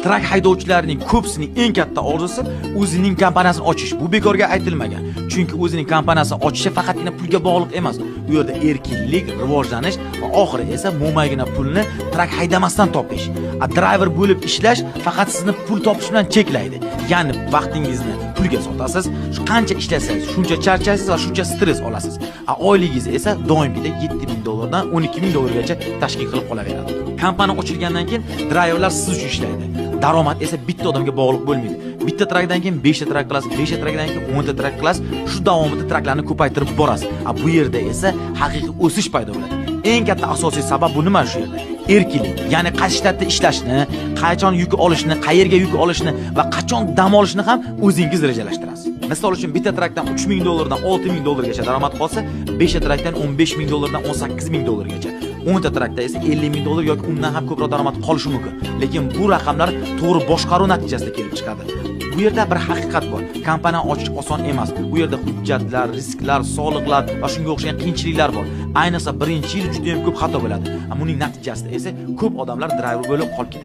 trak haydovchilarining ko'psining eng katta orzusi o'zining kompaniyasini ochish. Bu bekorga aytilmagan. Chunki o'zining kompaniyasini ochishi faqatgina pulga bog'liq emas. U yerda erkinlik, rivojlanish va oxiri esa mo'maygina pulni trak haydamasdan topish. Driver bo'lib ishlash faqat sizni pul topish bilan cheklaydi. Ya'ni vaqtingizni pulga sotasiz, qancha ishlasangiz shuncha charchaysiz va shuncha stress olasiz. Oyligingiz esa doimgidek $7,000 dan $12,000 gacha tashkil qilib qolaveradi. Kompaniya ochilgandan keyin driverlar siz uchun ishlaydi. Daromad esa bitta odamga bog'liq bo'lmaydi. Bitta trakdan keyin 5 ta trak qilasiz, 5 ta trakdan keyin 10 ta trak qilasiz. Shu davomida traklarni ko'paytirib borasiz. Bu yerda esa haqiqiy o'sish paydo bo'ladi. Eng katta asosiy sabab bu nima shu yerda? Erkinlik. Ya'ni qaysi shtatda ishlashni, qachon yuk olishni, qayerga yuk olishni va qachon dam olishni ham o'zingiz rejalashtirasiz. Misol uchun bitta trakdan $3,000 dan $6,000 gacha daromad qolsa, 5 ta trakdan $15,000 dan $18,000 gacha. 10 ta trakda esa $50,000 yoki undan ham ko'proq daromad qolishi mumkin. Lekin bu raqamlar to'g'ri boshqaruv natijasida kelib chiqadi. Bu yerda bir haqiqat bor. Kompaniya ochish oson emas. Bu yerda hujjatlar, risklar, soliqlar va shunga o'xshagan qiyinchiliklar bor. Ayniqsa birinchi yil juda ham ko'p xato bo'ladi. Buning natijasida esa ko'p odamlar driver bo'lib qolib ketadi.